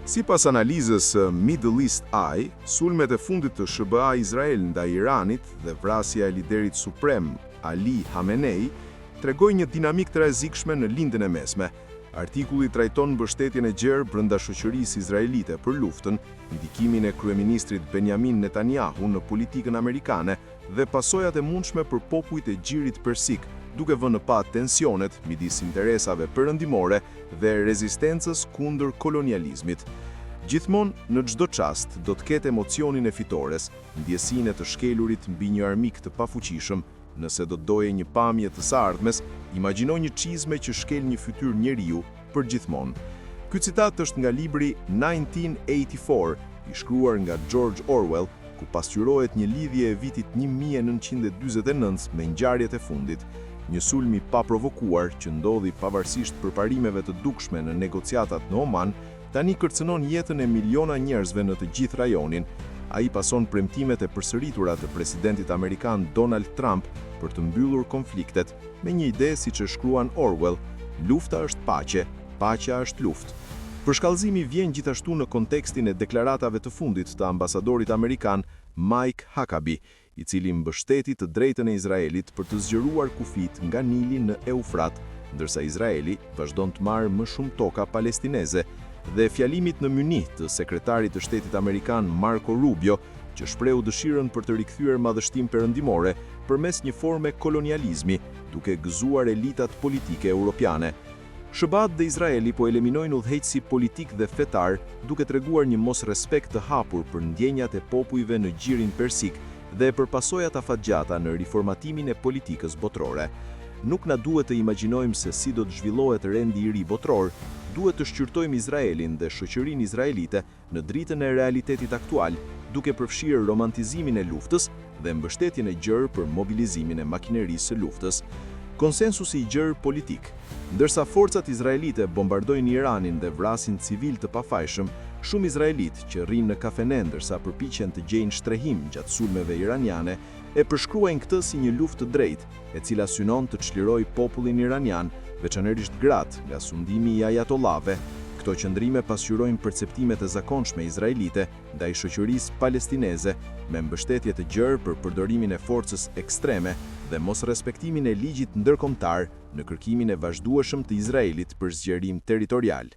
Sipas analizës së Middle East Eye, sulmet e fundit të SBA Izrael ndaj Iranit dhe vrasja e liderit suprem Ali Khamenei tregojnë një dinamik të rrezikshme në lindjen e mesme. Artikulli trajton mbështetjen e gjerë brenda shoqërisë izraelite për luftën, ndikimin e kryeministrit Benjamin Netanyahu në politikën amerikane dhe pasojat e mundshme për popujt e Gjirit Persik, duke vënë në pa tensionet midis interesave perëndimore dhe rezistencës kundër kolonializmit. Gjithmonë në çdo çast do të ketë emocionin e fitores, ndjesinë të shkelurit mbi një armik të pafuqishëm. Nëse do të doje një pamje të së-ardhmes, imagjino një çizme që shkel një fytyrë njeriu për gjithmonë. Ky citat është nga libri 1984, i shkruar nga George Orwell, ku pasqyrohet një lidhje e vitit 1949 me ngjarjet e fundit. Një sulm i paprovokuar që ndodhi pavarësisht përparimeve të dukshme në negociatat në Oman, tani kërcënon jetën e miliona njerëzve në të gjithë rajonin. Ai pason premtimet e përsëritura të presidentit amerikan Donald Trump për të mbyllur konfliktet me një ide siç e shkruan Orwell: lufta është paqe, paqja është luftë. Përshkallëzimi vjen gjithashtu në kontekstin e deklaratave të fundit të ambasadorit amerikan Mike Huckabee, i cili mbështeti të drejtën e Izraelit për të zgjeruar kufit nga Nili në Eufrat, ndërsa Izraeli vazhdon të marrë më shumë toka palestineze, dhe fjalimit në Munich të sekretarit të shtetit amerikan Marco Rubio, që shprehu dëshirën për të rikthyer madhështinë perëndimore përmes një forme kolonializmi, duke gëzuar elitat politike europiane. SBA dhe Izraeli po eliminojnë udhëheqësi politik dhe fetar, duke treguar një mosrespekt të hapur për ndjenjat e popujve në Gjirin Persik dhe për pasojat afatgjata në riformatimin e politikës botërore. Nuk na duhet të imagjinojmë se si do të zhvillohet rendi i ri botror, duhet të shqyrtojmë Izraelin dhe shoqërinë izraelite në dritën e realitetit aktual, duke përfshirë romantizimin e luftës dhe mbështetjen e gjerë për mobilizimin e makinerisë së luftës. Konsensusi i gjerë politik. Ndërsa forcat izraelite bombardojnë Iranin dhe vrasin civil të pafajshëm, shumë izraelit që rrinë në kafene ndërsa përpiqen të gjejnë shtrehim gjatë sulmeve iraniane, e përshkruajnë këtë si një luftë të drejtë, e cila synon të çlirojë popullin iranian, veçanërisht gratë nga sundimi i ajatollave. Këto qëndrime pasqyrojnë perceptimet e zakonshme izraelite ndaj shoqërisë palestineze, me mbështetje të gjerë për përdorimin e forcës ekstreme dhe mosrespektimin e ligjit ndërkombëtar në kërkimin e vazhdueshëm të Izraelit për zgjerim territorial.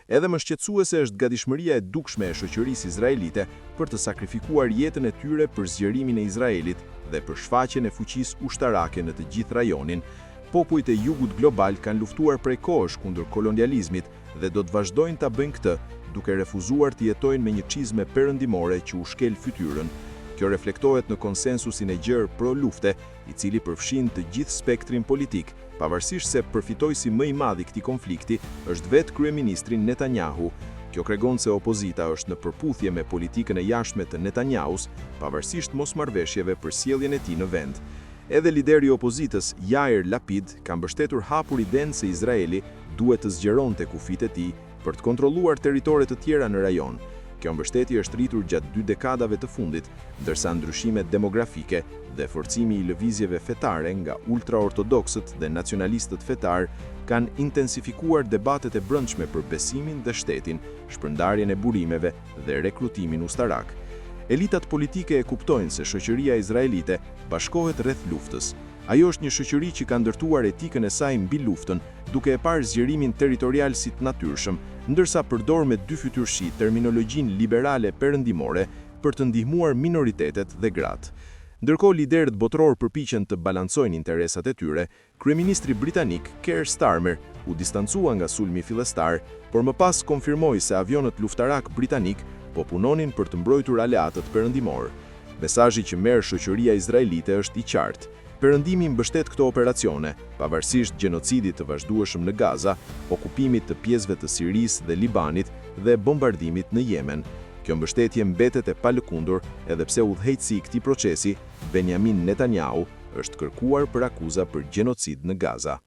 Edhe më shqetësuese është gatishmëria e dukshme e shoqërisë izraelite për të sakrifikuar jetën e tyre për zgjerimin e Izraelit dhe për shfaqjen e fuqisë ushtarake në të gjithë rajonin. Popujt e jugut global kanë luftuar prej kohësh kundër kolonializmit dhe do të vazhdojnë ta bëjnë këtë, duke refuzuar të jetojnë me një çizme perëndimore që u shkel fytyrën. Kjo reflektohet në konsensusin e gjerë pro-lufte, i cili përfshin të gjithë spektrin politik, pavarësisht se përfitojësi më i madh i këtij konflikti është vetë kryeministri Netanyahu. Kjo tregon se opozita është në përputhje me politikën e jashtme të Netanyahus, pavarësisht mosmarrveshjeve për sjelljen e tij në vend. Edhe lideri i opozitës, Yair Lapid, ka mbështetur hapur idenë se Izraeli duhet të zgjeronte kufit e tij për të kontrolluar territore të tjera në rajon. Kjo mbështetje është rritur gjatë 2 dekadave të fundit, ndërsa ndryshimet demografike dhe forcimi i lëvizjeve fetare nga ultraortodoksët dhe nacionalistët fetar kanë intensifikuar debatet e brendshme për besimin dhe shtetin, shpërndarjen e burimeve dhe rekrutimin ushtarak. Elitat politike e kuptojnë se shoqëria izraelite bashkohet rreth luftës. Ajo është një shoqëri që ka ndërtuar etikën e saj mbi luftën, duke e parë zgjerimin territorial si të natyrshëm, ndërsa përdor me dy fytyrëshi terminologjinë liberale perëndimore për të ndihmuar minoritetet dhe gratë. Ndërkohë liderët botror përpiqen të balancojnë interesat e tyre, kryeministri britanik Keir Starmer u distancua nga sulmi fillestar, por më pas konfirmoi se avionët luftarak britanik po punonin për të mbrojtur aleatët perëndimor. Mesazhi që merr shoqëria izraelite është i qartë. Perëndimi mbështet këto operacione, pavarësisht gjenocidit të vazhdueshëm në Gaza, okupimit të pjesëve të Sirisë dhe Libanit dhe bombardimit në Yemen. Kjo mbështetje mbetet e palëkundur edhe pse udhëheqësi i këtij procesi, Benjamin Netanyahu, është kërkuar për akuza për gjenocid në Gaza.